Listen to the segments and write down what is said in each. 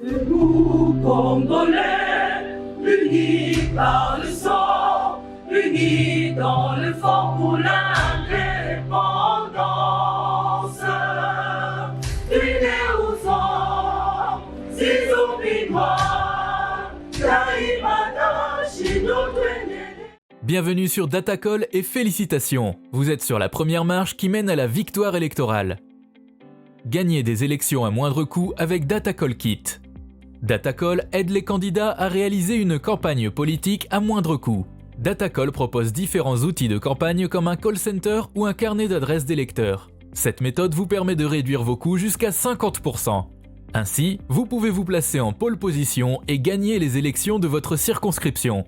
Debout, Congolais, unis par le sang, unis dans l'effort pour l'indépendance. Unis aux hommes, Zizoubi-moi, Kaïmada, Chino-Twene. Bienvenue sur Datacall et félicitations, vous êtes sur la première marche qui mène à la victoire électorale. Gagnez des élections à moindre coût avec Datacall Kit. Datacall aide les candidats à réaliser une campagne politique à moindre coût. Datacall propose différents outils de campagne comme un call center ou un carnet d'adresses d'électeurs. Cette méthode vous permet de réduire vos coûts jusqu'à 50%. Ainsi, vous pouvez vous placer en pole position et gagner les élections de votre circonscription.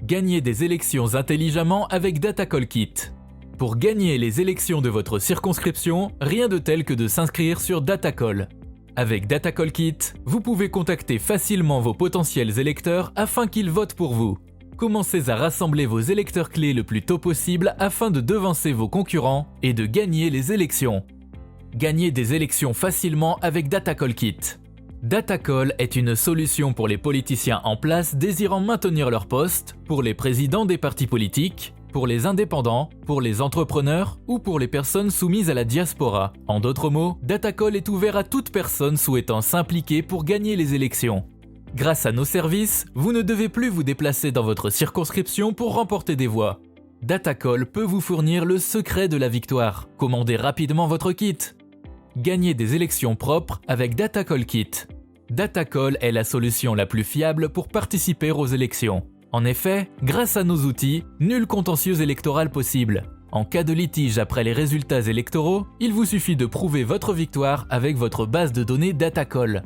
Gagnez des élections intelligemment avec Datacall Kit. Pour gagner les élections de votre circonscription, rien de tel que de s'inscrire sur Datacall. Avec Datacall Kit, vous pouvez contacter facilement vos potentiels électeurs afin qu'ils votent pour vous. Commencez à rassembler vos électeurs clés le plus tôt possible afin de devancer vos concurrents et de gagner les élections. Gagnez des élections facilement avec Datacall Kit. Datacall est une solution pour les politiciens en place désirant maintenir leur poste, pour les présidents des partis politiques, pour les indépendants, pour les entrepreneurs ou pour les personnes soumises à la diaspora. En d'autres mots, Datacall est ouvert à toute personne souhaitant s'impliquer pour gagner les élections. Grâce à nos services, vous ne devez plus vous déplacer dans votre circonscription pour remporter des voix. Datacall peut vous fournir le secret de la victoire. Commandez rapidement votre kit. Gagnez des élections propres avec Datacall Kit. Datacall est la solution la plus fiable pour participer aux élections. En effet, grâce à nos outils, nul contentieux électoral possible. En cas de litige après les résultats électoraux, il vous suffit de prouver votre victoire avec votre base de données Datacall.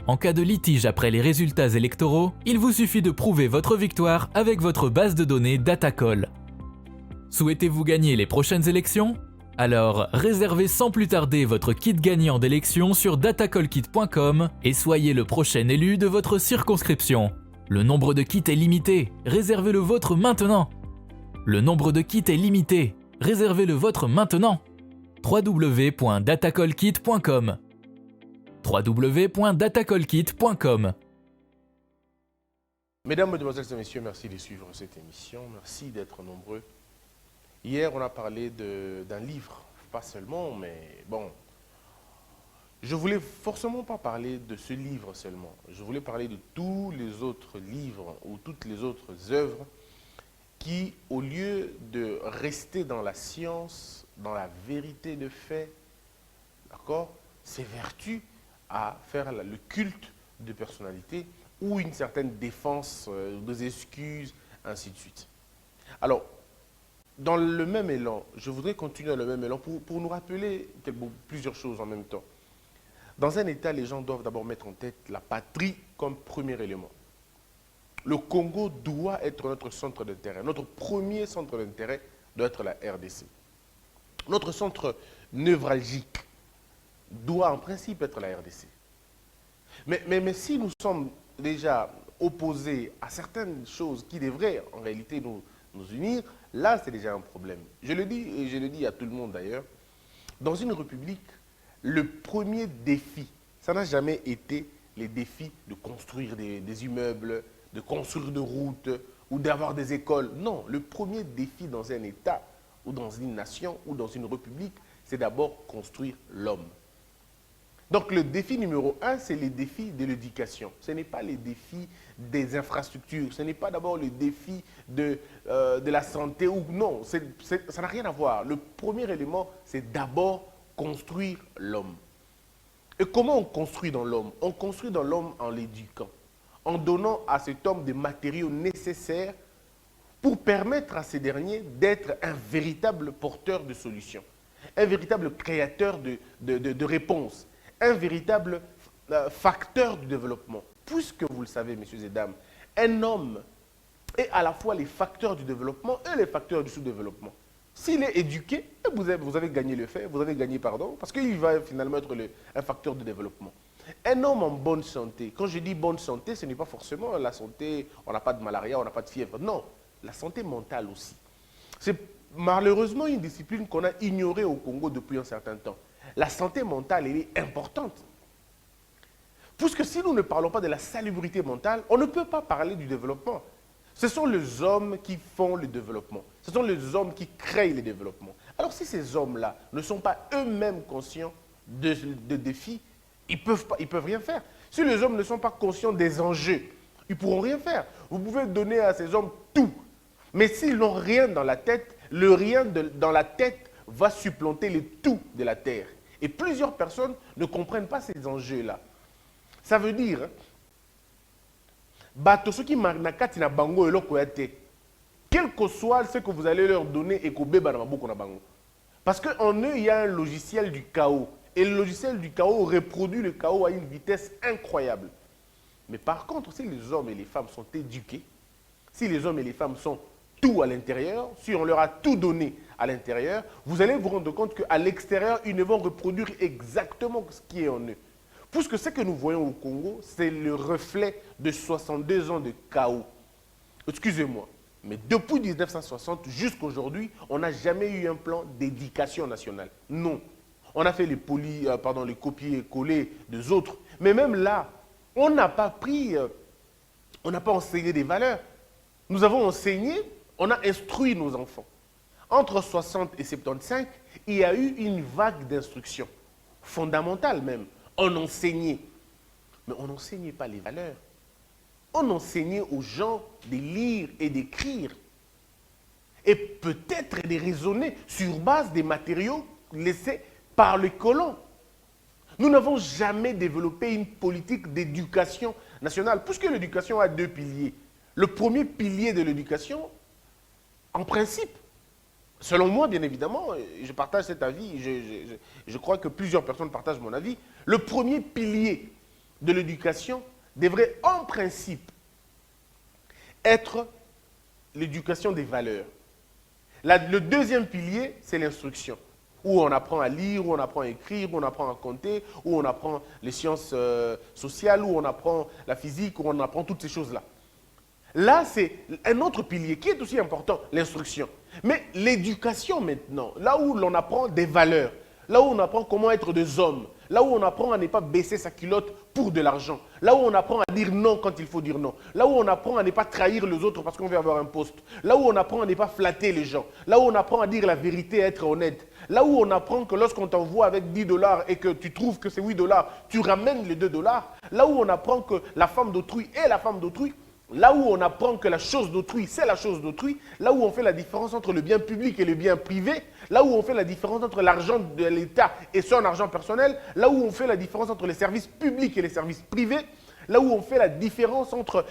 En cas de litige après les résultats électoraux, il vous suffit de prouver votre victoire avec votre base de données Datacall. Souhaitez-vous gagner les prochaines élections ? Alors, réservez sans plus tarder votre kit gagnant d'élection sur datacallkit.com et soyez le prochain élu de votre circonscription. Le nombre de kits est limité, réservez le vôtre maintenant. Le nombre de kits est limité, réservez le vôtre maintenant. www.datacallkit.com www.datacallkit.com. Mesdames, Mesdemoiselles et Messieurs, merci de suivre cette émission, merci d'être nombreux. Hier, on a parlé d'un livre, pas seulement, mais bon, je voulais forcément pas parler de ce livre seulement. Je voulais parler de tous les autres livres ou toutes les autres œuvres qui, au lieu de rester dans la science, dans la vérité de fait, d'accord, s'évertuent à faire le culte de personnalité ou une certaine défense, des excuses, ainsi de suite. Alors, dans le même élan, je voudrais continuer dans le même élan pour nous rappeler plusieurs choses en même temps. Dans un État, les gens doivent d'abord mettre en tête la patrie comme premier élément. Le Congo doit être notre centre d'intérêt. Notre premier centre d'intérêt doit être la RDC. Notre centre névralgique doit en principe être la RDC. Mais si nous sommes déjà opposés à certaines choses qui devraient en réalité nous unir, là c'est déjà un problème. Je le dis et je le dis à tout le monde d'ailleurs, dans une république, le premier défi, ça n'a jamais été les défis de construire des immeubles, de construire des routes ou d'avoir des écoles. Non, le premier défi dans un État ou dans une nation ou dans une république, c'est d'abord construire l'homme. Donc le défi numéro 1, c'est les défis de l'éducation. Ce n'est pas les défis des infrastructures, ce n'est pas d'abord le défi de la santé ou non, ça n'a rien à voir. Le premier élément, c'est d'abord construire l'homme. Et comment on construit dans l'homme? On construit dans l'homme en l'éduquant, en donnant à cet homme des matériaux nécessaires pour permettre à ces derniers d'être un véritable porteur de solutions, un véritable créateur de réponses, un véritable facteur du développement. Puisque vous le savez, messieurs et dames, un homme est à la fois les facteurs du développement et les facteurs du sous-développement. S'il est éduqué, vous avez gagné le fait, vous avez gagné, pardon, parce qu'il va finalement être un facteur de développement. Un homme en bonne santé, quand je dis bonne santé, ce n'est pas forcément la santé, on n'a pas de malaria, on n'a pas de fièvre. Non, la santé mentale aussi. C'est malheureusement une discipline qu'on a ignorée au Congo depuis un certain temps. La santé mentale, elle est importante. Puisque si nous ne parlons pas de la salubrité mentale, on ne peut pas parler du développement. Ce sont les hommes qui font le développement. Ce sont les hommes qui créent le développement. Alors si ces hommes-là ne sont pas eux-mêmes conscients de défis, ils ne peuvent rien faire. Si les hommes ne sont pas conscients des enjeux, ils ne pourront rien faire. Vous pouvez donner à ces hommes tout. Mais s'ils n'ont rien dans la tête, le rien dans la tête va supplanter le tout de la terre. Et plusieurs personnes ne comprennent pas ces enjeux-là. Ça veut dire, bato soki nakati na bango eloko ya te, quel que soit ce que vous allez leur donner et kobeba na maboko na bango. Parce qu'en eux, il y a un logiciel du chaos. Et le logiciel du chaos reproduit le chaos à une vitesse incroyable. Mais par contre, si les hommes et les femmes sont éduqués, si les hommes et les femmes sont tout à l'intérieur, si on leur a tout donné à l'intérieur, vous allez vous rendre compte qu'à l'extérieur, ils ne vont reproduire exactement ce qui est en eux. Puisque ce que nous voyons au Congo, c'est le reflet de 62 ans de chaos. Excusez-moi, mais depuis 1960 jusqu'à aujourd'hui, on n'a jamais eu un plan d'éducation nationale. Non. On a fait les copier-coller des autres. Mais même là, on n'a pas pris, on n'a pas enseigné des valeurs. Nous avons enseigné, on a instruit nos enfants. Entre 60 et 75, il y a eu une vague d'instruction, fondamentale même. On enseignait, mais on n'enseignait pas les valeurs. On enseignait aux gens de lire et d'écrire. Et peut-être de raisonner sur base des matériaux laissés par les colons. Nous n'avons jamais développé une politique d'éducation nationale, puisque l'éducation a deux piliers. Le premier pilier de l'éducation, en principe, selon moi, bien évidemment, je partage cet avis, je crois que plusieurs personnes partagent mon avis, le premier pilier de l'éducation devrait, en principe, être l'éducation des valeurs. Le deuxième pilier, c'est l'instruction, où on apprend à lire, où on apprend à écrire, où on apprend à compter, où on apprend les sciences sociales, où on apprend la physique, où on apprend toutes ces choses-là. Là, c'est un autre pilier qui est aussi important, l'instruction. Mais l'éducation maintenant, là où l'on apprend des valeurs, là où on apprend comment être des hommes, là où on apprend à ne pas baisser sa culotte pour de l'argent, là où on apprend à dire non quand il faut dire non, là où on apprend à ne pas trahir les autres parce qu'on veut avoir un poste, là où on apprend à ne pas flatter les gens, là où on apprend à dire la vérité, à être honnête, là où on apprend que lorsqu'on t'envoie avec 10 $ et que tu trouves que c'est 8 $, tu ramènes les 2 $, là où on apprend que la femme d'autrui est la femme d'autrui, là où on apprend que la chose d'autrui, c'est la chose d'autrui, là où on fait la différence entre le bien public et le bien privé, là où on fait la différence entre l'argent de l'État et son argent personnel, là où on fait la différence entre les services publics et les services privés, là où on fait la différence entre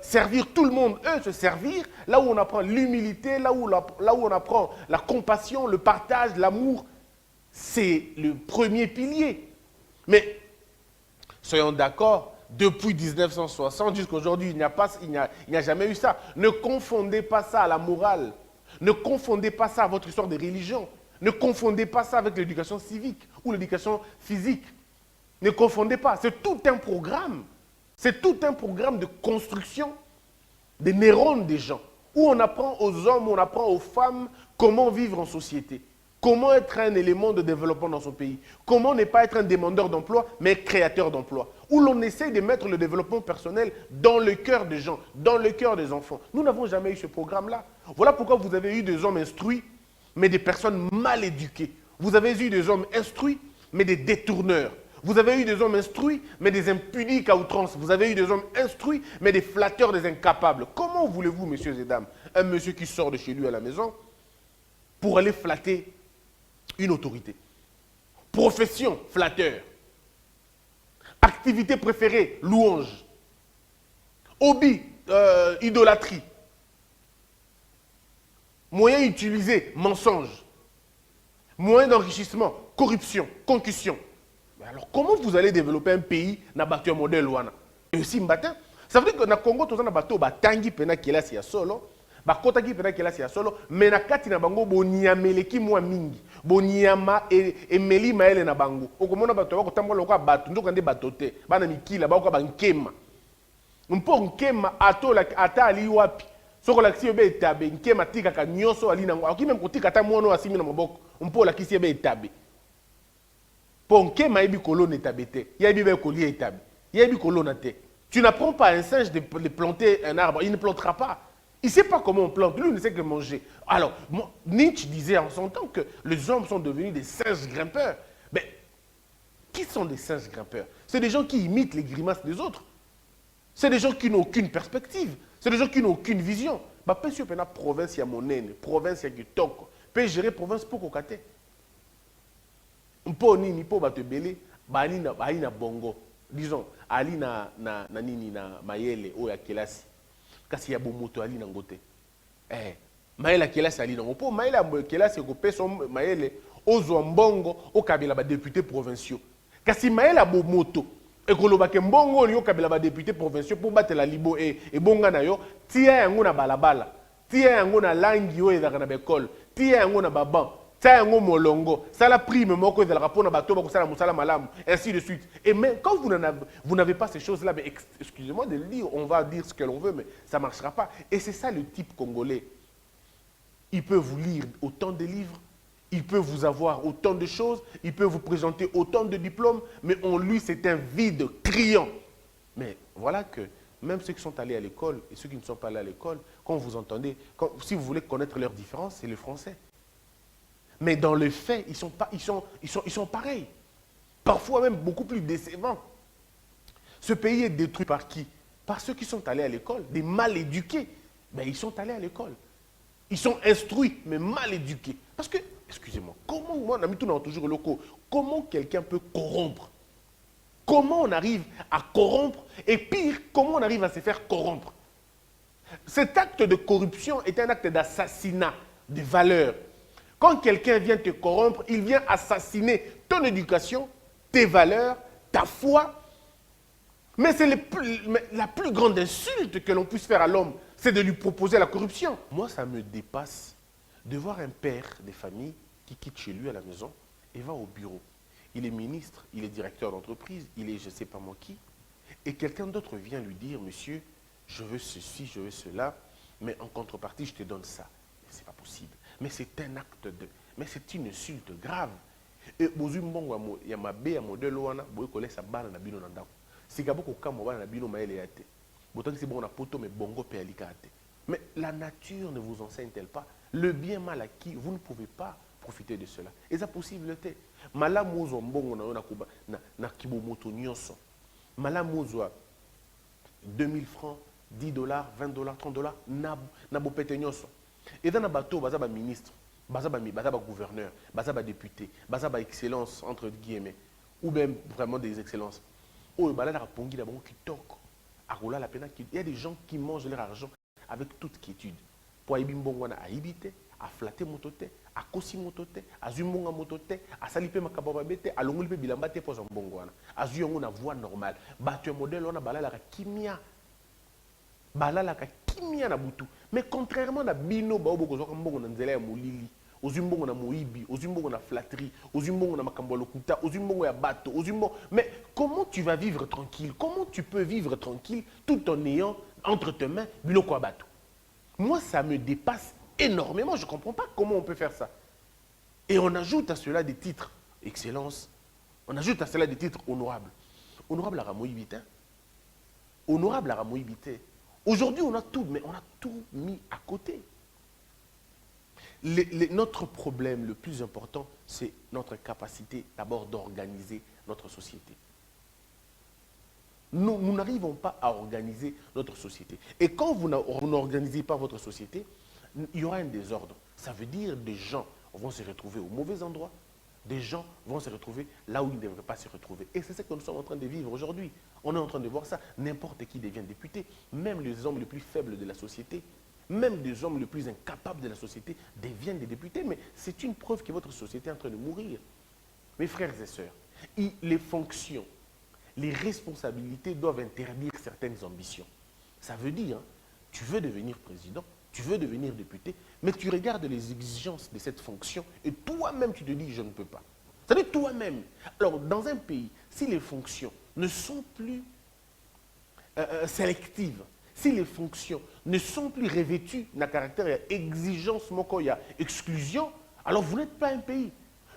servir tout le monde, eux se servir, là où on apprend l'humilité, là où on apprend la compassion, le partage, l'amour, c'est le premier pilier. Mais soyons d'accord, depuis 1960 jusqu'à aujourd'hui, il n'y a jamais eu ça. Ne confondez pas ça à la morale. Ne confondez pas ça à votre histoire de religion. Ne confondez pas ça avec l'éducation civique ou l'éducation physique. Ne confondez pas. C'est tout un programme. C'est tout un programme de construction des neurones des gens. Où on apprend aux hommes, on apprend aux femmes comment vivre en société. Comment être un élément de développement dans son pays. Comment ne pas être un demandeur d'emploi, mais créateur d'emploi. Où l'on essaie de mettre le développement personnel dans le cœur des gens, dans le cœur des enfants. Nous n'avons jamais eu ce programme-là. Voilà pourquoi vous avez eu des hommes instruits, mais des personnes mal éduquées. Vous avez eu des hommes instruits, mais des détourneurs. Vous avez eu des hommes instruits, mais des impudiques à outrance. Vous avez eu des hommes instruits, mais des flatteurs, des incapables. Comment voulez-vous, messieurs et dames, un monsieur qui sort de chez lui à la maison pour aller flatter une autorité? Profession, flatteur. Activité préférée, louange. Hobby, idolâtrie. Moyen utilisé, mensonge. Moyen d'enrichissement, corruption, concussion. Alors comment vous allez développer un pays na battu un modèle wana? Et aussi matin, ça veut dire que na Congo tous na bateau batangi pena kelasi ya solo, bakota ki pena kelasi ya solo, mais na kati na bango boniameleki mwa mingi, boniama et meli maele na bango. Okomona bato bako tambola ko bato ndoka nde batote, bana mikila bako bankema. Mpo nkema ata ali wapi? Soko la kisi be etabe, nkema tika ka nyoso ali nango. Aki même kotika ta mwono asimi na maboko, mpo la kisi be etabe. Ponke maibi kolone tabete, yabi be kolie etabe. Il y a du colonate. Tu n'apprends pas à un singe de planter un arbre, il ne plantera pas. Il ne sait pas comment on plante, lui il ne sait que manger. Alors, Nietzsche disait en son temps que les hommes sont devenus des singes grimpeurs. Mais qui sont des singes grimpeurs? C'est des gens qui imitent les grimaces des autres. C'est des gens qui n'ont aucune perspective. C'est des gens qui n'ont aucune vision. Bah, peut sur la province, il y a mon aîné, province, il y a Kitoko. Peut gérer province pour kokate. Mpo nini, po ba te belé, ba na bongo. Disons, ali na nini na mayele o ya kelasi. Kasi ya bomoto ali na ngote. Mayele ya kelasi ali na ngote. Po mayele ya kelasi ko peso mayele ozo mbongo o kabila ba députés provinciaux. Kasi mayele ya bomoto ekolobake mbongo oli o kabila ba députés provinciaux pour battre la libo e bonga na yo tia yango na balabala. Tia yango na langi o ezaka na bekol. Tia yango na baban. Ça molongo, ça la prime moko de la rapport na bato ba sala musala malamu, ainsi de suite. Et même quand vous n'avez pas ces choses là, mais excusez-moi de le dire, on va dire ce que l'on veut, mais ça marchera pas. Et c'est ça le type congolais. Il peut vous lire autant de livres, il peut vous avoir autant de choses, il peut vous présenter autant de diplômes, mais en lui c'est un vide criant. Mais voilà que même ceux qui sont allés à l'école et ceux qui ne sont pas allés à l'école, quand vous entendez, si vous voulez connaître leurs différences, c'est le français. Mais dans le fait, ils sont pareils. Parfois même beaucoup plus décevants. Ce pays est détruit par qui? Par ceux qui sont allés à l'école, des mal éduqués. Mais ils sont allés à l'école. Ils sont instruits, mais mal éduqués. Parce que, excusez-moi, comment, moi, on a mis tout dans toujours locaux, comment quelqu'un peut corrompre? Comment on arrive à corrompre? Et pire, comment on arrive à se faire corrompre? Cet acte de corruption est un acte d'assassinat des valeurs. Quand quelqu'un vient te corrompre, il vient assassiner ton éducation, tes valeurs, ta foi. Mais c'est la plus grande insulte que l'on puisse faire à l'homme, c'est de lui proposer la corruption. Moi, ça me dépasse de voir un père de famille qui quitte chez lui à la maison et va au bureau. Il est ministre, il est directeur d'entreprise, il est je ne sais pas moi qui. Et quelqu'un d'autre vient lui dire, monsieur, je veux ceci, je veux cela, mais en contrepartie, je te donne ça. Ce n'est pas possible. Mais c'est un acte de... Mais c'est une insulte grave. Et bozumbongo ya mabe ya modèle wana boye kolesa bana na bino na ndako. Sikaboko kamo bana na bino maele yate. Botangi c'est bon na poto mais bongo pe alikate. Mais la nature ne vous enseigne-t-elle pas le bien mal acquis, vous ne pouvez pas profiter de cela. Et ça possibilité. Malamu zo mbongo na yona kuba na kibomoto nyonso. Malamu zo 2000 francs, 10 dollars, 20 dollars, 30 dollars na bopete nyonso. Et dans le bateau, il y a un ministre, il y a un gouverneur, il y a un député, il y a une excellence, entre guillemets, ou même vraiment des excellences. Il y a des gens qui mangent leur argent avec toute quiétude. Pour à ibite, à flatter motote, à kosi motote, à zumbonga motote, à saliper makababete, à longulpe bilambate pour zambongwana, à zuyongo na voix normale. Battu un modèle, on a balala kimia. Balala kimia na butu. Mais contrairement à Bino, Baobo, Mbongo na nzela ya molili, ozumbongo na moibi, ozumbongo na flatterie, ozumbongo na makambolo kuta, ozumbongo ya bateau, ozumbongo. Mais comment tu vas vivre tranquille? Comment tu peux vivre tranquille tout en ayant entre tes mains biloko ya bateau? Moi, ça me dépasse énormément. Je ne comprends pas comment on peut faire ça. Et on ajoute à cela des titres excellence. On ajoute à cela des titres honorables. Honorable à Ramoïbité. Honorable à Ramoïbité. Aujourd'hui, on a tout, mais on a tout mis à côté. Notre problème le plus important, c'est notre capacité d'abord d'organiser notre société. Nous n'arrivons pas à organiser notre société. Et quand vous n'organisez pas votre société, il y aura un désordre. Ça veut dire que des gens vont se retrouver au mauvais endroit, des gens vont se retrouver là où ils ne devraient pas se retrouver. Et c'est ce que nous sommes en train de vivre aujourd'hui. On est en train de voir ça. N'importe qui devient député. Même les hommes les plus faibles de la société, même les hommes les plus incapables de la société deviennent des députés. Mais c'est une preuve que votre société est en train de mourir. Mes frères et sœurs, les fonctions, les responsabilités doivent interdire certaines ambitions. Ça veut dire, tu veux devenir président, tu veux devenir député, mais tu regardes les exigences de cette fonction et toi-même tu te dis, je ne peux pas. C'est-à-dire toi-même. Alors, dans un pays, si les fonctions ne sont plus sélectives, si les fonctions ne sont plus revêtues d'un caractère exigence, mokoya, exclusion, alors vous n'êtes pas un pays.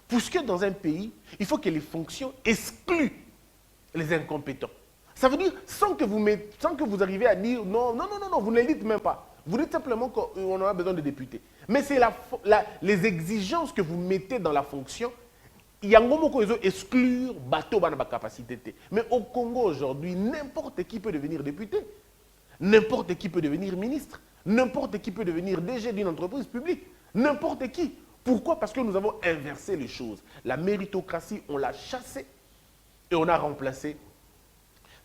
Puisque dans un pays, il faut que les fonctions excluent les incompétents. Ça veut dire sans que vous arriviez à dire non, non, non, non, non, vous ne le dites même pas. Vous dites simplement qu'on a besoin de députés. Mais c'est les exigences que vous mettez dans la fonction. Il y a un moment où ils ont exclure bateau dans la capacité. Mais au Congo aujourd'hui, n'importe qui peut devenir député. N'importe qui peut devenir ministre. N'importe qui peut devenir DG d'une entreprise publique. N'importe qui. Pourquoi? Parce que nous avons inversé les choses. La méritocratie, on l'a chassée et on a remplacé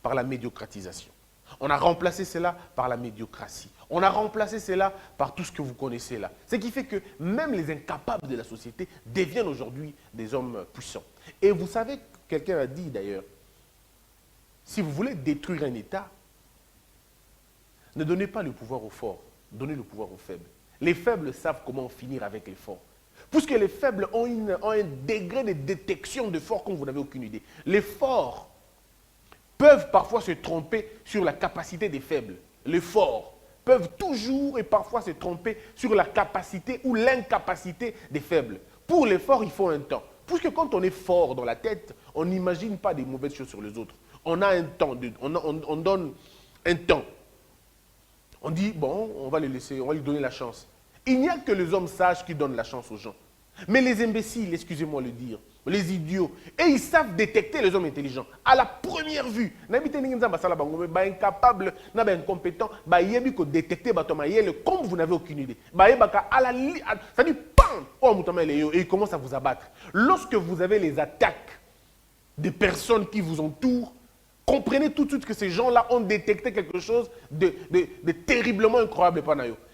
par la médiocratisation. On a remplacé cela par la médiocratie. On a remplacé cela par tout ce que vous connaissez là. Ce qui fait que même les incapables de la société deviennent aujourd'hui des hommes puissants. Et vous savez, quelqu'un a dit d'ailleurs, si vous voulez détruire un État, ne donnez pas le pouvoir aux forts, donnez le pouvoir aux faibles. Les faibles savent comment finir avec les forts. Puisque les faibles ont un degré de détection de forts comme vous n'avez aucune idée. Les forts peuvent parfois se tromper sur la capacité des faibles. Les forts peuvent toujours et parfois se tromper sur la capacité ou l'incapacité des faibles. Pour les forts, il faut un temps. Puisque quand on est fort dans la tête, on n'imagine pas des mauvaises choses sur les autres. On a un temps, on donne un temps. On dit, bon, on va le laisser, on va lui donner la chance. Il n'y a que les hommes sages qui donnent la chance aux gens. Mais les imbéciles, excusez-moi de le dire, les idiots, et ils savent détecter les hommes intelligents. À la première vue, incapable, incompétent, il faut détecter, comme vous n'avez aucune idée. Ça dit, pam, et il commence à vous abattre. Lorsque vous avez les attaques des personnes qui vous entourent, comprenez tout de suite que ces gens-là ont détecté quelque chose de terriblement incroyable.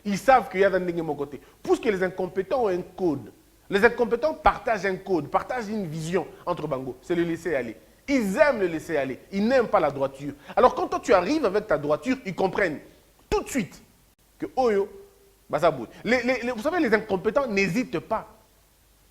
Ils savent qu'il y a dans mon côté. Puisque les incompétents ont un code. Les incompétents partagent un code, partagent une vision entre Bango. C'est le laisser aller. Ils aiment le laisser aller. Ils n'aiment pas la droiture. Alors quand toi tu arrives avec ta droiture, ils comprennent tout de suite que Oyo, Bazabou. Vous savez, les incompétents n'hésitent pas.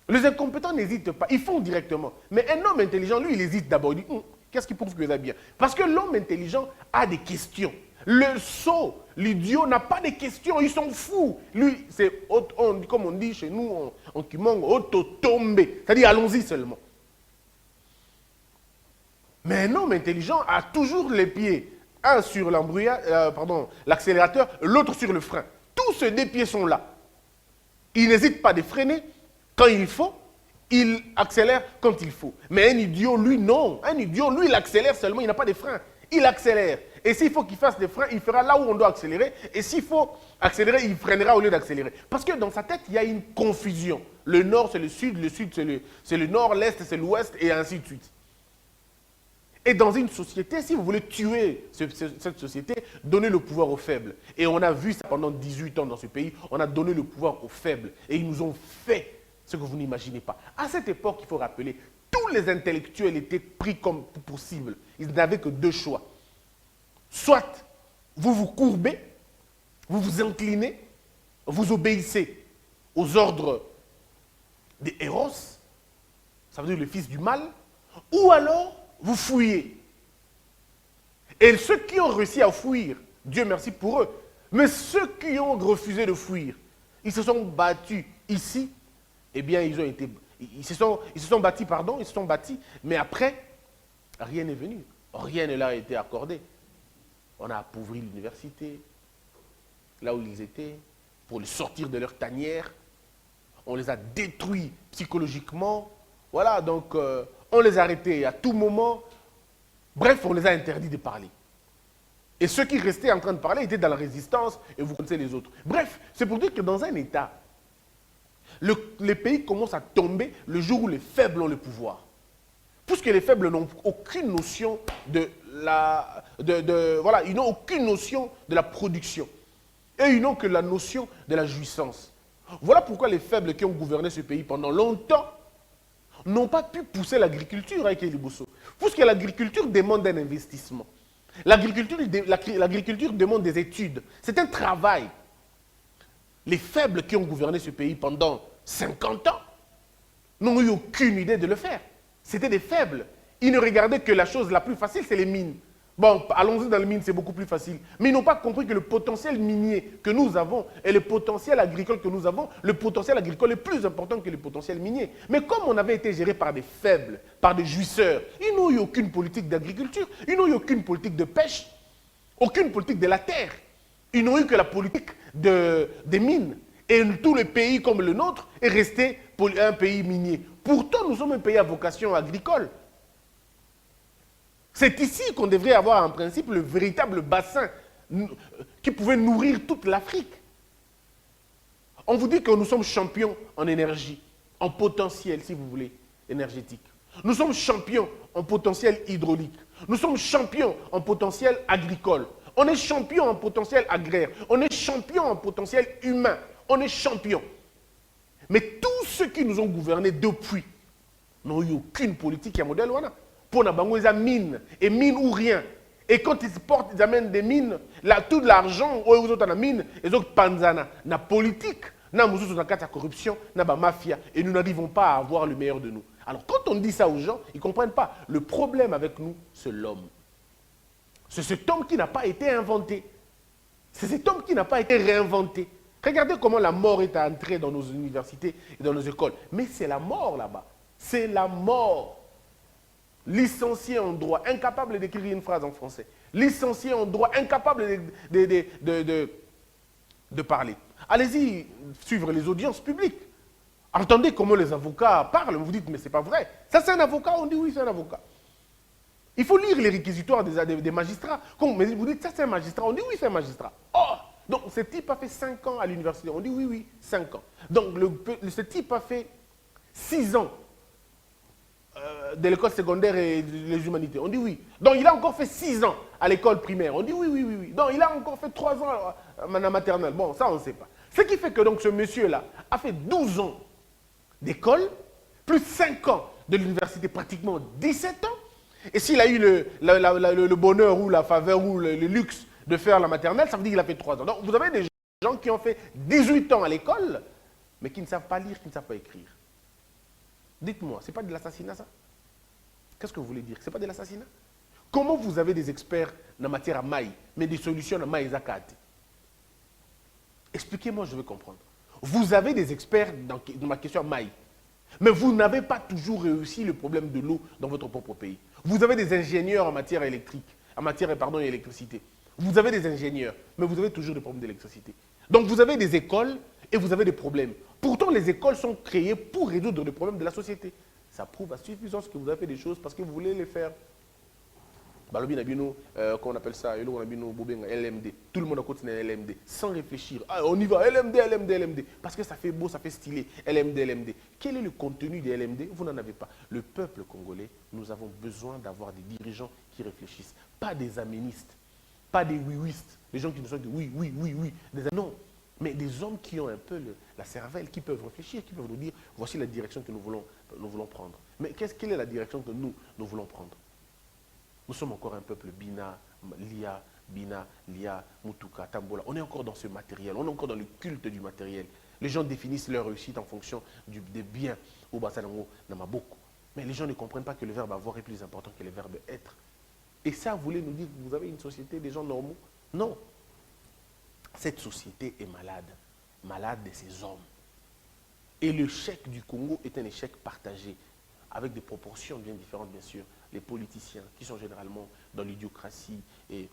Les incompétents n'hésitent pas. Ils font directement. Mais un homme intelligent, lui, il hésite d'abord. Il dit, qu'est-ce qui prouve que ça bien? Parce que l'homme intelligent a des questions. Le sot, l'idiot n'a pas de questions, ils sont fous. Lui, c'est, comme on dit chez nous, en Kimong, auto-tombé. C'est-à-dire, allons-y seulement. Mais un homme intelligent a toujours les pieds, un sur l'accélérateur, l'autre sur le frein. Tous ces deux pieds sont là. Il n'hésite pas de freiner quand il faut, il accélère quand il faut. Mais un idiot, lui, non. Un idiot, lui, il accélère seulement, il n'a pas de frein. Il accélère. Et s'il faut qu'il fasse des freins, il fera là où on doit accélérer. Et s'il faut accélérer, il freinera au lieu d'accélérer. Parce que dans sa tête, il y a une confusion. Le nord, c'est le sud c'est le nord, l'est, c'est l'ouest, et ainsi de suite. Et dans une société, si vous voulez tuer cette société, donnez le pouvoir aux faibles. Et on a vu ça pendant 18 ans dans ce pays, on a donné le pouvoir aux faibles. Et ils nous ont fait ce que vous n'imaginez pas. À cette époque, il faut rappeler, tous les intellectuels étaient pris comme pour cible. Ils n'avaient que deux choix. Soit vous vous courbez, vous vous inclinez, vous obéissez aux ordres des héros, ça veut dire le fils du mal, ou alors vous fuyez. Et ceux qui ont réussi à fuir, Dieu merci pour eux, mais ceux qui ont refusé de fuir, ils se sont battus ici, eh bien ils se sont battus, mais après, rien n'est venu, rien ne leur a été accordé. On a appauvri l'université, là où ils étaient, pour les sortir de leur tanière. On les a détruits psychologiquement. Voilà, donc on les a arrêtés à tout moment. Bref, on les a interdits de parler. Et ceux qui restaient en train de parler étaient dans la résistance et vous connaissez les autres. Bref, c'est pour dire que dans un État, les pays commencent à tomber le jour où les faibles ont le pouvoir. Puisque les faibles n'ont aucune notion ils n'ont aucune notion de la production. Et ils n'ont que la notion de la jouissance. Voilà pourquoi les faibles qui ont gouverné ce pays pendant longtemps n'ont pas pu pousser l'agriculture avec Elibosso. Puisque l'agriculture demande un investissement. L'agriculture demande des études. C'est un travail. Les faibles qui ont gouverné ce pays pendant 50 ans n'ont eu aucune idée de le faire. C'était des faibles. Ils ne regardaient que la chose la plus facile, c'est les mines. Bon, allons-y dans les mines, c'est beaucoup plus facile. Mais ils n'ont pas compris que le potentiel minier que nous avons et le potentiel agricole que nous avons, le potentiel agricole est plus important que le potentiel minier. Mais comme on avait été géré par des faibles, par des jouisseurs, ils n'ont eu aucune politique d'agriculture, ils n'ont eu aucune politique de pêche, aucune politique de la terre. Ils n'ont eu que la politique des mines. Et tout le pays comme le nôtre est resté un pays minier. Pourtant, nous sommes un pays à vocation agricole. C'est ici qu'on devrait avoir en principe le véritable bassin qui pouvait nourrir toute l'Afrique. On vous dit que nous sommes champions en énergie, en potentiel, si vous voulez, énergétique. Nous sommes champions en potentiel hydraulique. Nous sommes champions en potentiel agricole. On est champions en potentiel agraire. On est champions en potentiel humain. On est champions. Mais tous ceux qui nous ont gouvernés depuis n'ont eu aucune politique à modèle. Pour na bango, ils ont mine. Et mine ou rien. Et quand ils portent, ils amènent des mines. Là, tout l'argent, ils ont la mine, ils ont panzana. Na politique, na moussous na la corruption, na ba mafia. Et nous n'arrivons pas à avoir le meilleur de nous. Alors quand on dit ça aux gens, ils ne comprennent pas. Le problème avec nous, c'est l'homme. C'est cet homme qui n'a pas été inventé. C'est cet homme qui n'a pas été réinventé. Regardez comment la mort est entrée dans nos universités et dans nos écoles. Mais c'est la mort là-bas. C'est la mort. Licencié en droit, incapable d'écrire une phrase en français. Licencié en droit, incapable de parler. Allez-y suivre les audiences publiques. Entendez comment les avocats parlent. Vous dites, mais ce n'est pas vrai. Ça, c'est un avocat? On dit oui, c'est un avocat. Il faut lire les réquisitoires des magistrats. Mais vous dites, ça, c'est un magistrat. On dit oui, c'est un magistrat. Oh! Donc, ce type a fait 5 ans à l'université. On dit oui, oui, 5 ans. Donc, ce type a fait 6 ans de l'école secondaire et les humanités. On dit oui. Donc, il a encore fait 6 ans à l'école primaire. On dit oui, oui, oui, oui. Donc, il a encore fait 3 ans à la maternelle. Bon, ça, on ne sait pas. Ce qui fait que donc, ce monsieur-là a fait 12 ans d'école, plus 5 ans de l'université, pratiquement 17 ans. Et s'il a eu le bonheur ou la faveur ou le luxe de faire la maternelle, ça veut dire qu'il a fait 3 ans. Donc, vous avez des gens qui ont fait 18 ans à l'école, mais qui ne savent pas lire, qui ne savent pas écrire. Dites-moi, ce n'est pas de l'assassinat, ça? Qu'est-ce que vous voulez dire? Ce n'est pas de l'assassinat? Comment vous avez des experts en matière à maï, mais des solutions à maï zakati? Expliquez-moi, je veux comprendre. Vous avez des experts dans ma question à maï, mais vous n'avez pas toujours réussi le problème de l'eau dans votre propre pays. Vous avez des ingénieurs en matière électrique, électricité. Vous avez des ingénieurs, mais vous avez toujours des problèmes d'électricité. Donc vous avez des écoles et vous avez des problèmes. Pourtant, les écoles sont créées pour résoudre les problèmes de la société. Ça prouve à suffisance que vous avez fait des choses parce que vous voulez les faire. Comment on appelle ça? LMD. Tout le monde a continué LMD, sans réfléchir. Ah, on y va, LMD, LMD, LMD. Parce que ça fait beau, ça fait stylé. LMD, LMD. Quel est le contenu des LMD? Vous n'en avez pas. Le peuple congolais, nous avons besoin d'avoir des dirigeants qui réfléchissent. Pas des aménistes, pas des oui-ouistes. Des gens qui ne sont que oui, oui, oui, oui. Non, mais des hommes qui ont un peu la cervelle, qui peuvent réfléchir, qui peuvent nous dire, voici la direction que nous voulons prendre. Mais quelle est la direction que nous voulons prendre? Nous sommes encore un peuple Bina, Lia, Mutuka, Tambola. On est encore dans ce matériel, on est encore dans le culte du matériel. Les gens définissent leur réussite en fonction des biens au Basanango, Namaboko. Mais les gens ne comprennent pas que le verbe avoir est plus important que le verbe être. Et ça, vous voulez nous dire que vous avez une société des gens normaux? Non. Cette société est malade. Malade de ses hommes. Et l'échec du Congo est un échec partagé, avec des proportions bien différentes, bien sûr. Les politiciens, qui sont généralement dans l'idiocratie et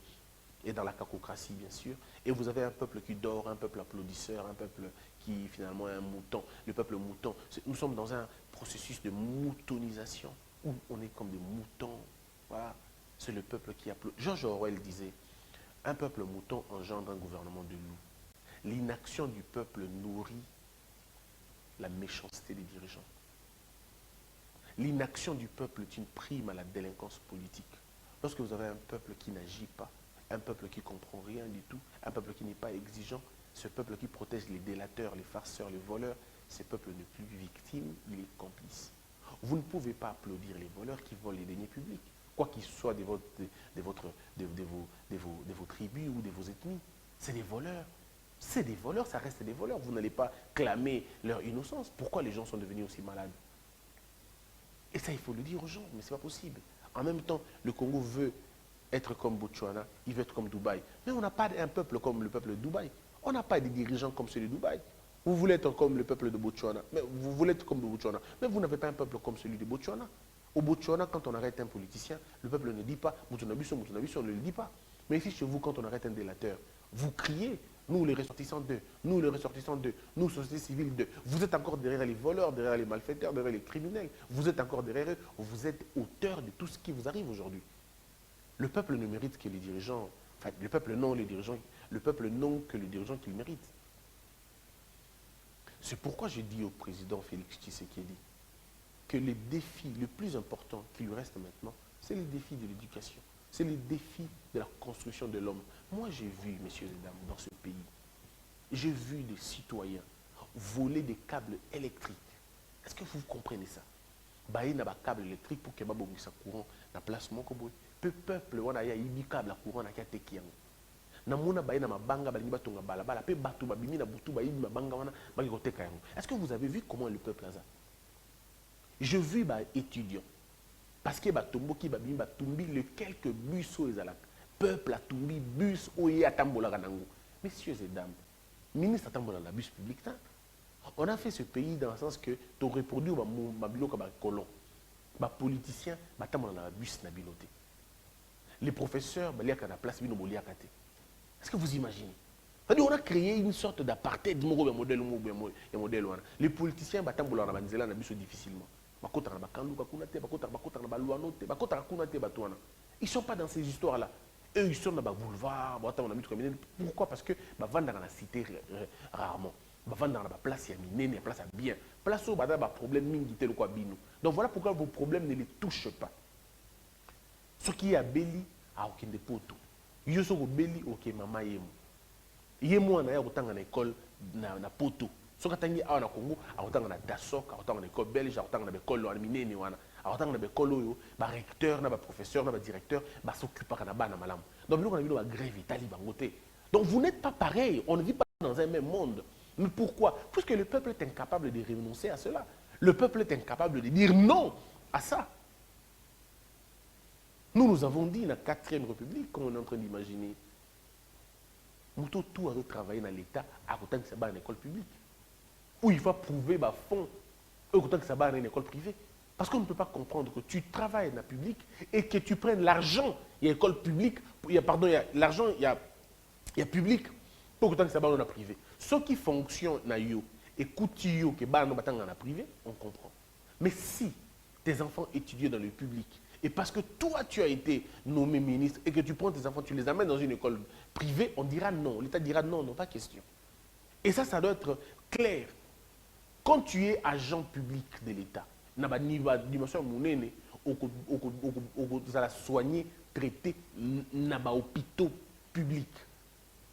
dans la cacocratie, bien sûr. Et vous avez un peuple qui dort, un peuple applaudisseur, un peuple qui, finalement, est un mouton. Le peuple mouton. Nous sommes dans un processus de moutonisation, où on est comme des moutons. Voilà. C'est le peuple qui applaudit. George Orwell disait, un peuple mouton engendre un gouvernement de loups. L'inaction du peuple nourrit la méchanceté des dirigeants. L'inaction du peuple est une prime à la délinquance politique. Lorsque vous avez un peuple qui n'agit pas, un peuple qui ne comprend rien du tout, un peuple qui n'est pas exigeant, ce peuple qui protège les délateurs, les farceurs, les voleurs, ce peuple n'est plus victime, il est complice. Vous ne pouvez pas applaudir les voleurs qui volent les deniers publics, quoi qu'ils soient de vos tribus ou de vos ethnies. C'est des voleurs. C'est des voleurs, ça reste des voleurs. Vous n'allez pas clamer leur innocence. Pourquoi les gens sont devenus aussi malades? Et ça, il faut le dire aux gens, mais ce n'est pas possible. En même temps, le Congo veut être comme Botswana, il veut être comme Dubaï. Mais on n'a pas un peuple comme le peuple de Dubaï. On n'a pas des dirigeants comme celui de Dubaï. Vous voulez être comme le peuple de Botswana, mais vous voulez être comme le Botswana, mais vous n'avez pas un peuple comme celui de Botswana. Au Botswana, quand on arrête un politicien, le peuple ne dit pas Moutonabiso, Moutonabiso, on ne le dit pas. Mais ici, chez vous, quand on arrête un délateur, vous criez, nous les ressortissants d'eux, nous les ressortissants d'eux, nous société civile d'eux. Vous êtes encore derrière les voleurs, derrière les malfaiteurs, derrière les criminels. Vous êtes encore derrière eux. Vous êtes auteur de tout ce qui vous arrive aujourd'hui. Le peuple ne mérite que les dirigeants, enfin, le peuple non, les dirigeants, le peuple non que les dirigeants qu'il mérite. C'est pourquoi je dis au président Félix Tshisekedi que le défi le plus important qui lui reste maintenant, c'est le défi de l'éducation. C'est le défi de la construction de l'homme. Moi, j'ai vu, messieurs et dames, dans ce pays, j'ai vu des citoyens voler des câbles électriques. Est-ce que vous comprenez ça? Baï n'a pas câble électrique pour que babongi sa courant na place mon koboy. Peu peuple wana ya ibi câble à courant na kate kiang. Na mona baï na mabanga balingi batonga balabala pe batu babimi na butu baï mabanga wana bagi kote kayango. Est-ce que vous avez vu comment le peuple a ça? Je vis bah étudiants parce que batomboki babimi batumbi le quelques bus au ezalak. Peuple a tumbi bus au y atambola kanango. Messieurs et dames, ministre atambola la bus public ta. On a fait ce pays dans le sens que tu reproduis ma bilo comme colon. Les politiciens, dans la bus na biloté. Les professeurs, bah, la place bino bolia kate. Est-ce que vous imaginez? On a créé une sorte d'apartheid modèle. Les politiciens, bah, tambola na banzela na biso difficilement. Bakota na bakandu bakunate, bakota na baluanote, bakota kunate batuana. Ils sont pas dans ces histoires-là. Eux, ils sont dans le boulevard. Pourquoi? Parce que bah, vendent dans la cité rarement. Vendent dans la place, il y a miné, il y a place à bien. Place où il y a des problèmes, donc voilà pourquoi vos problèmes ne les touchent pas. Ce qui est à Béli, à aucun des poteaux. Il y a Béli, ok, maman yemo. Yemo, on a autant en école, na poteau. Ce qui est à Congo, à autant en Dasok, à autant en école belge, à autant en école miné, à autant en école, recteur, professeur, directeur, s'occupe de la malam. Donc, nous, on a vu la grève, donc, vous n'êtes pas pareil. On ne vit pas dans un même monde. Mais pourquoi? Puisque le peuple est incapable de renoncer à cela. Le peuple est incapable de dire non à ça. Nous avons dit dans la 4e République, comme on est en train d'imaginer, nous tout à travailler dans l'État à côté que ça va à une école publique. Où il faut prouver à fond à côté que ça va à une école privée. Parce qu'on ne peut pas comprendre que tu travailles dans le public et que tu prennes l'argent, il y a école publique, il y a l'argent, il y a public, pour que ça va dans la privé. Ce qui fonctionne dans yo et coûteux que dans la privé, on comprend. Mais si tes enfants étudient dans le public et parce que toi tu as été nommé ministre et que tu prends tes enfants, tu les amènes dans une école privée, on dira non. L'État dira non, non, pas question. Et ça doit être clair. Quand tu es agent public de l'État, na ba dimension monene vous allez soigner, traiter na ba hôpitaux publics.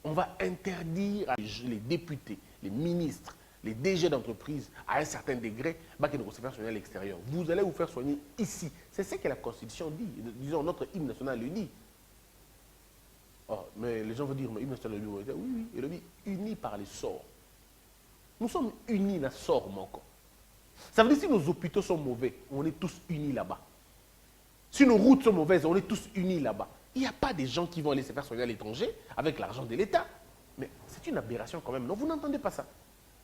On va interdire les députés, les ministres, les DG d'entreprise à un certain degré qui ne se faire soigner à l'extérieur. Vous allez vous faire soigner ici. C'est ce que la Constitution dit. Disons, notre hymne national le dit. Oh, mais les gens vont dire, mais l'hymne national le dit. Oui, il le dit, unis par les sorts. Nous sommes unis dans le sort, mon corps. Ça veut dire que si nos hôpitaux sont mauvais, on est tous unis là-bas. Si nos routes sont mauvaises, on est tous unis là-bas. Il n'y a pas des gens qui vont aller se faire soigner à l'étranger avec l'argent de l'État. Mais c'est une aberration quand même. Non, vous n'entendez pas ça.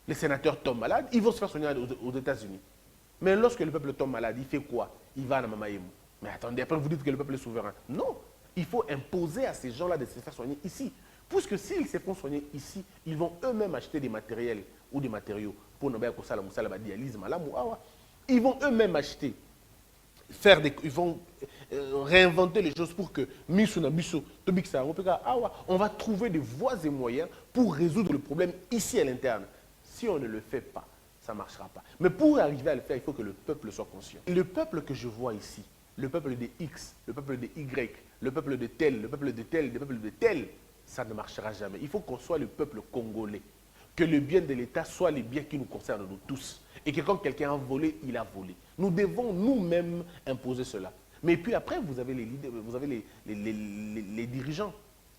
Les sénateurs tombent malades, ils vont se faire soigner aux États-Unis. Mais lorsque le peuple tombe malade, il fait quoi? Il va à Mamaïmou. Mais attendez, après vous dites que le peuple est souverain. Non, il faut imposer à ces gens-là de se faire soigner ici. Puisque s'ils se font soigner ici, ils vont eux-mêmes acheter des matériels ou des matériaux pour ne pas la dialyse, ils vont eux-mêmes acheter, ils vont réinventer les choses pour que on va trouver des voies et moyens pour résoudre le problème ici à l'interne. Si on ne le fait pas, ça ne marchera pas. Mais pour arriver à le faire, il faut que le peuple soit conscient. Le peuple que je vois ici, le peuple de X, le peuple de Y, le peuple de tel, le peuple de tel, le peuple de tel, ça ne marchera jamais. Il faut qu'on soit le peuple congolais. Que le bien de l'État soit les biens qui nous concernent nous tous. Et que quand quelqu'un a volé, il a volé. Nous devons nous-mêmes imposer cela. Mais puis après, vous avez les leaders, vous avez les dirigeants.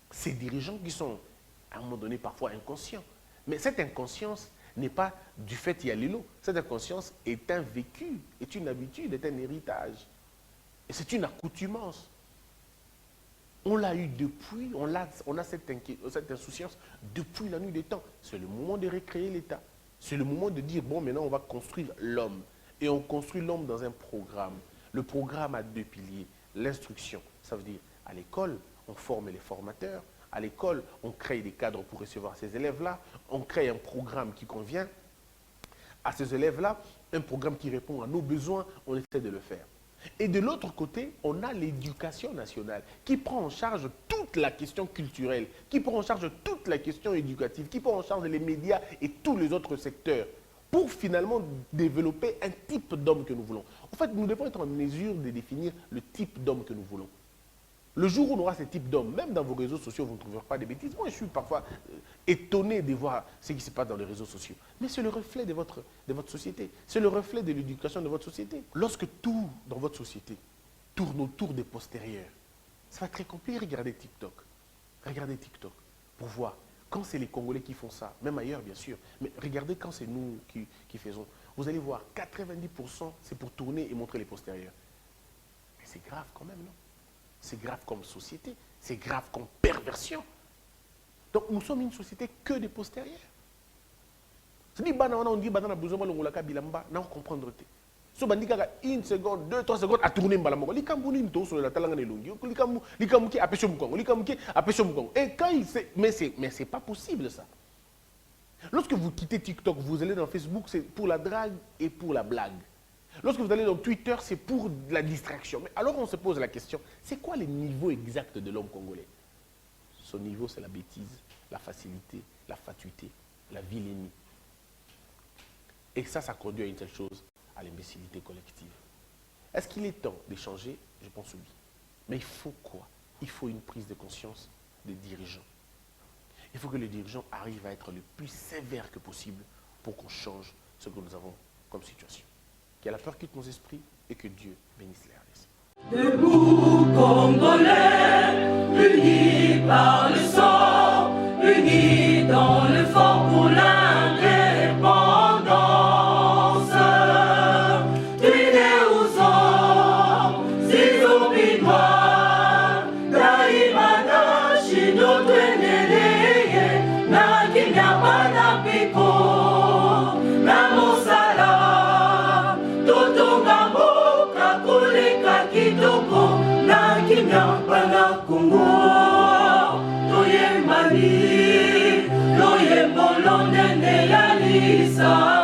Ces dirigeants qui sont, à un moment donné, parfois inconscients. Mais cette inconscience n'est pas du fait qu'il y a l'élo. Cette inconscience est un vécu, est une habitude, est un héritage. Et c'est une accoutumance. On l'a eu depuis, on a cette insouciance depuis la nuit des temps. C'est le moment de recréer l'État. C'est le moment de dire, bon, maintenant, on va construire l'homme. Et on construit l'homme dans un programme. Le programme a 2 piliers. L'instruction, ça veut dire, à l'école, on forme les formateurs. À l'école, on crée des cadres pour recevoir ces élèves-là. On crée un programme qui convient à ces élèves-là, un programme qui répond à nos besoins, on essaie de le faire. Et de l'autre côté, on a l'éducation nationale qui prend en charge toute la question culturelle, qui prend en charge toute la question éducative, qui prend en charge les médias et tous les autres secteurs pour finalement développer un type d'homme que nous voulons. En fait, nous devons être en mesure de définir le type d'homme que nous voulons. Le jour où on aura ce type d'homme, même dans vos réseaux sociaux, vous ne trouverez pas des bêtises. Moi, je suis parfois étonné de voir ce qui se passe dans les réseaux sociaux. Mais c'est le reflet de votre société. C'est le reflet de l'éducation de votre société. Lorsque tout dans votre société tourne autour des postérieurs, ça va être très compliqué. Regardez TikTok. Regardez TikTok pour voir. Quand c'est les Congolais qui font ça, même ailleurs bien sûr, mais regardez quand c'est nous qui faisons. Vous allez voir, 90% c'est pour tourner et montrer les postérieurs. Mais c'est grave quand même, non? C'est grave comme société, c'est grave comme perversion. Donc nous sommes une société que des postérieurs. C'est-à-dire, on dit, on a besoin de bilamba, on comprendre. So bandi kaka 1 seconde, 2, 3 secondes à tourner mbalamoko. Likambu ni nto sur la talanga ne longi. Likambu ki apesho mukongo, likambu ki apesho mukongo. Et quand il sait, mais c'est pas possible ça. Lorsque vous quittez TikTok, vous allez dans Facebook, c'est pour la drague et pour la blague. Lorsque vous allez dans Twitter, c'est pour la distraction. Mais alors on se pose la question, c'est quoi le niveau exact de l'homme congolais? Son niveau, c'est la bêtise, la facilité, la fatuité, la vilainie. Et ça conduit à une seule chose, à l'imbécilité collective. Est-ce qu'il est temps de changer? Je pense oui. Mais il faut quoi? Il faut une prise de conscience des dirigeants. Il faut que les dirigeants arrivent à être le plus sévères que possible pour qu'on change ce que nous avons comme situation. Que la peur quitte nos esprits et que Dieu bénisse les RDC. Debout, Congolais, unis par le sang, unis dans le fort pour l'indépendance. Tués aux hommes, si oublie-moi, Daimana, Shindo, Tweneleye, Nakinya, Panapiko, Namosala, Totonga, Moka, Koleka, Kitoko, Nakinya, Panakungo, Toyembali, Loyembolonde, Yalisa.